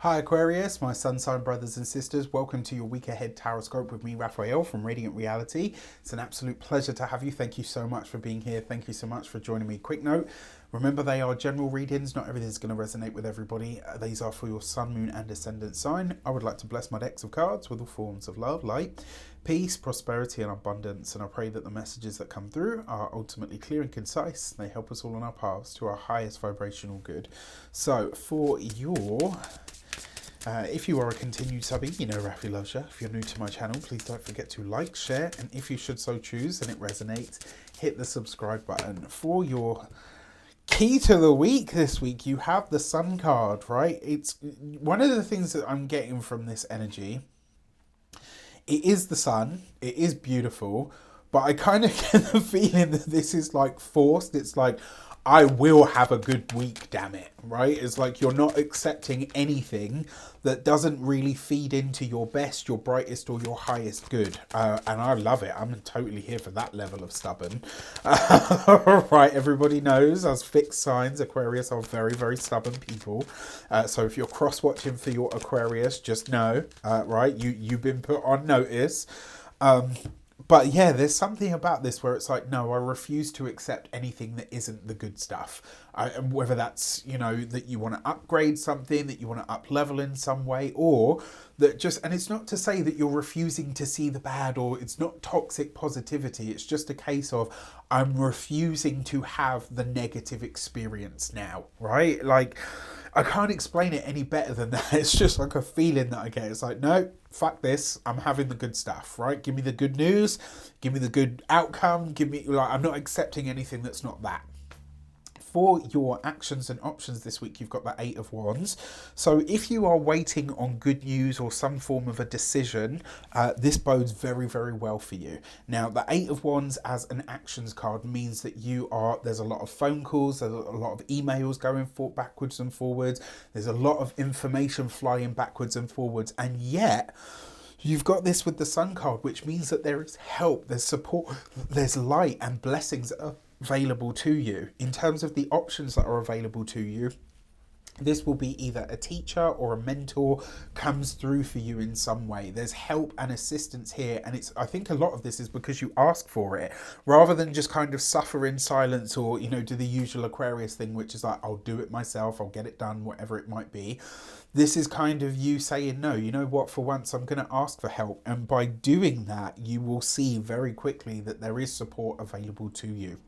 Hi Aquarius, my sun sign brothers and sisters. Welcome to your week ahead Taroscope with me, Raphael from Radiant Reality. It's an absolute pleasure to have you. Thank you so much for being here. Thank you so much for joining me. Quick note, remember they are general readings. Not everything's going to resonate with everybody. These are for your sun, moon and ascendant sign. I would like to bless my decks of cards with all forms of love, light, peace, prosperity and abundance. And I pray that the messages that come through are ultimately clear and concise. They help us all on our paths to our highest vibrational good. So for your... if you are a continued subby, you know Rafi loves you. If you're new to my channel, please don't forget to like, share, and if you should so choose and it resonates, hit the subscribe button. For your key to the week this week, you have the Sun card, right? It's one of the things that I'm getting from this energy. It is the sun, it is beautiful, but I kind of get the feeling that this is like forced. It's like, I will have a good week, damn it, right? It's like you're not accepting anything that doesn't really feed into your best, your brightest, or your highest good. And I love it. I'm totally here for that level of stubborn. Right, everybody knows as fixed signs, Aquarius are very, very stubborn people. So if you're cross-watching for your Aquarius, just know, right, you've been put on notice. But yeah, there's something about this where it's like, no, I refuse to accept anything that isn't the good stuff. Whether that's, you know, that you want to upgrade something, that you want to up level in some way, or that just, and it's not to say that you're refusing to see the bad, or it's not toxic positivity. It's just a case of, I'm refusing to have the negative experience now, right? Like, I can't explain it any better than that. It's just like a feeling that I get. It's like, no, fuck this. I'm having the good stuff, right? Give me the good news. Give me the good outcome. Give me, like, I'm not accepting anything that's not that. For your actions and options this week, you've got the Eight of Wands. So if you are waiting on good news or some form of a decision, this bodes very, very well for you. Now, the Eight of Wands as an actions card means that there's a lot of phone calls, there's a lot of emails going backwards and forwards, there's a lot of information flying backwards and forwards, and yet you've got this with the Sun card, which means that there is help, there's support, there's light and blessings available to you. In terms of the options that are available to you, this will be either a teacher or a mentor comes through for you in some way. There's help and assistance here, and I think a lot of this is because you ask for it, rather than just kind of suffer in silence or, you know, do the usual Aquarius thing, which is like, I'll do it myself, I'll get it done, whatever it might be. This is kind of you saying, no, you know what, for once I'm going to ask for help, and by doing that you will see very quickly that there is support available to you.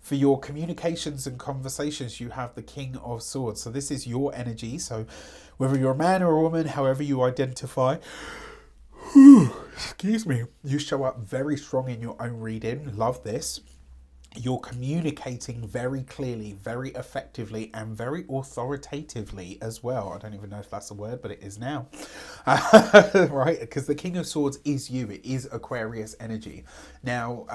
For your communications and conversations, you have the King of Swords. So this is your energy. So whether you're a man or a woman, however you identify, excuse me, you show up very strong in your own reading. Love this. You're communicating very clearly, very effectively, and very authoritatively as well. I don't even know if that's a word, but it is now. Right? Because the King of Swords is you. It is Aquarius energy. Now,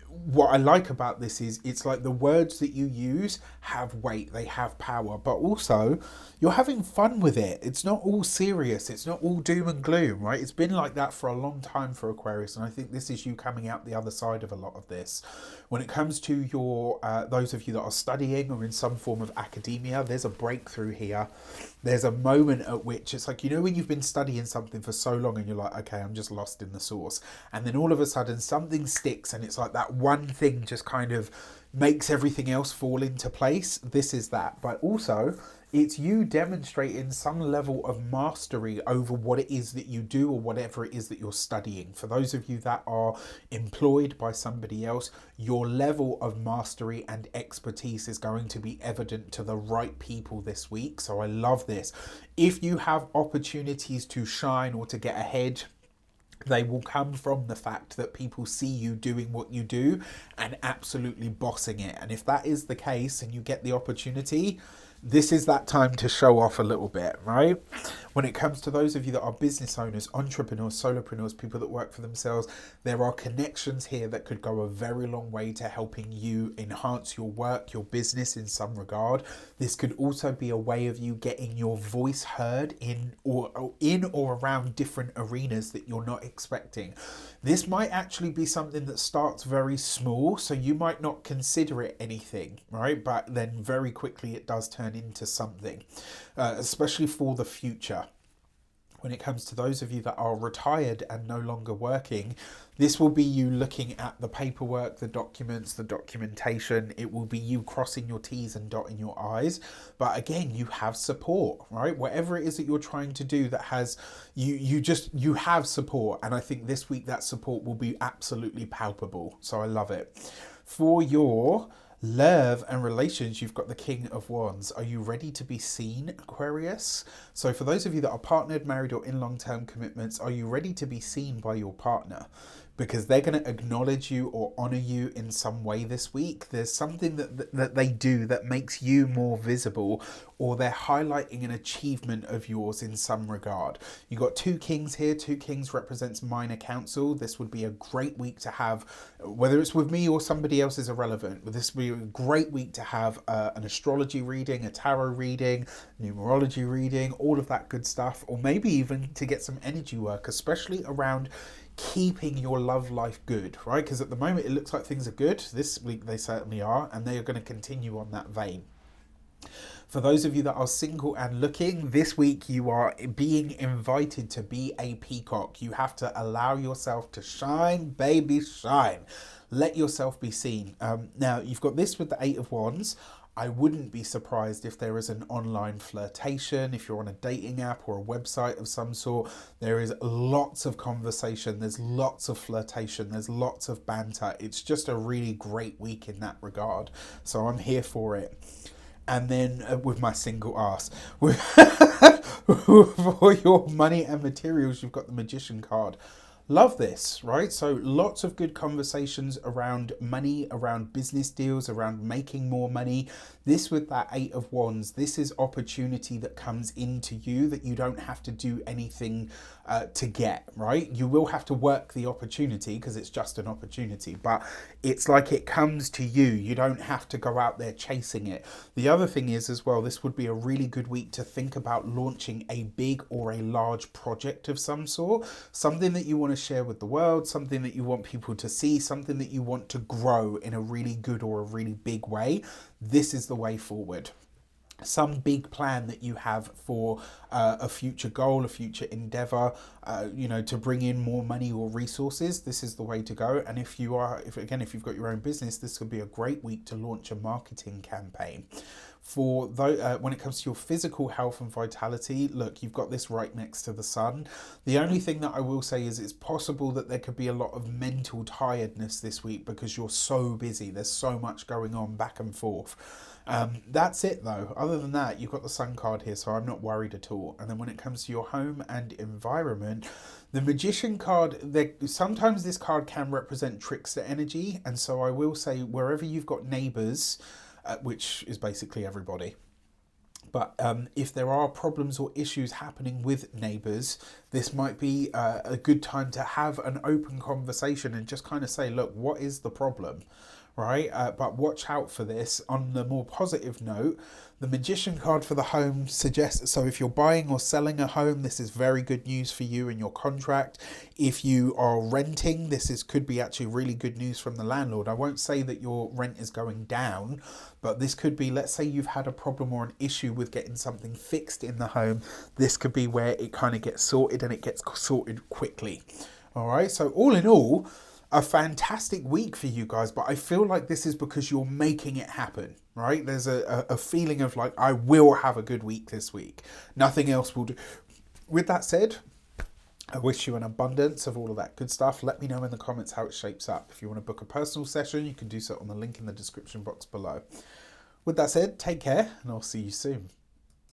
what I like about this is it's like the words that you use have weight, they have power, but also you're having fun with it. It's not all serious, it's not all doom and gloom, right? It's been like that for a long time for Aquarius, and I think this is you coming out the other side of a lot of this. When it comes to your those of you that are studying or in some form of academia, there's a breakthrough here. There's a moment at which it's like, you know, when you've been studying something for so long and you're like, okay, I'm just lost in the source, and then all of a sudden something sticks and it's like that one thing just kind of makes everything else fall into place. This is that. But also it's you demonstrating some level of mastery over what it is that you do or whatever it is that you're studying. For those of you that are employed by somebody else, your level of mastery and expertise is going to be evident to the right people this week. So I love this. If you have opportunities to shine or to get ahead, they will come from the fact that people see you doing what you do and absolutely bossing it. And if that is the case and you get the opportunity, this is that time to show off a little bit, right? When it comes to those of you that are business owners, entrepreneurs, solopreneurs, people that work for themselves, there are connections here that could go a very long way to helping you enhance your work, your business in some regard. This could also be a way of you getting your voice heard in or around different arenas that you're not expecting. This might actually be something that starts very small, so you might not consider it anything, right? But then very quickly it does turn into something, especially for the future. When it comes to those of you that are retired and no longer working, this will be you looking at the paperwork, the documents, the documentation. It will be you crossing your T's and dotting your I's. But again, you have support, right? Whatever it is that you're trying to do that has you have support. And I think this week that support will be absolutely palpable. So I love it. For your love and relations, you've got the King of Wands. Are you ready to be seen, Aquarius? So for those of you that are partnered, married, or in long-term commitments, are you ready to be seen by your partner? Because they're going to acknowledge you or honor you in some way this week. There's something that they do that makes you more visible, or they're highlighting an achievement of yours in some regard. You got two kings here. Two kings represents minor council. This would be a great week to have, whether it's with me or somebody else is irrelevant, but this would be a great week to have an astrology reading, a tarot reading, numerology reading, all of that good stuff, or maybe even to get some energy work, especially around keeping your love life good, right? Because at the moment it looks like things are good. This week they certainly are, and they are going to continue on that vein. For those of you that are single and looking, this week you are being invited to be a peacock. You have to allow yourself to shine, baby, shine. Let yourself be seen. Now, you've got this with the Eight of Wands. I wouldn't be surprised if there is an online flirtation, if you're on a dating app or a website of some sort. There is lots of conversation, there's lots of flirtation, there's lots of banter. It's just a really great week in that regard. So I'm here for it. And then with my single ass, for your money and materials, you've got the Magician card. Love this, right? So lots of good conversations around money, around business deals, around making more money. This with that Eight of Wands, this is opportunity that comes into you that you don't have to do anything to get, right? You will have to work the opportunity because it's just an opportunity, but it's like it comes to you. You don't have to go out there chasing it. The other thing is as well, this would be a really good week to think about launching a big or a large project of some sort, something that you want to share with the world, something that you want people to see, something that you want to grow in a really good or a really big way. This is the way forward. Some big plan that you have for a future goal, a future endeavor, to bring in more money or resources. This is the way to go. And if you've got your own business, this could be a great week to launch a marketing campaign. For when it comes to your physical health and vitality, look, you've got this right next to the sun. The only thing that I will say is it's possible that there could be a lot of mental tiredness this week because you're so busy. There's so much going on back and forth. That's it though. Other than that, you've got the Sun card here, so I'm not worried at all. And then when it comes to your home and environment, the Magician card, sometimes this card can represent trickster energy. And so I will say wherever you've got neighbours, which is basically everybody. But if there are problems or issues happening with neighbours, this might be a good time to have an open conversation and just kind of say, look, what is the problem? Right? But watch out for this. On the more positive note, the Magician card for the home suggests, so if you're buying or selling a home, this is very good news for you in your contract. If you are renting, could be actually really good news from the landlord. I won't say that your rent is going down, but this could be, let's say you've had a problem or an issue with getting something fixed in the home. This could be where it kind of gets sorted and it gets sorted quickly. All right. So all in all, a fantastic week for you guys, but I feel like this is because you're making it happen, right? There's a feeling of like, I will have a good week this week. Nothing else will do. With that said, I wish you an abundance of all of that good stuff. Let me know in the comments how it shapes up. If you want to book a personal session, you can do so on the link in the description box below. With that said, take care and I'll see you soon.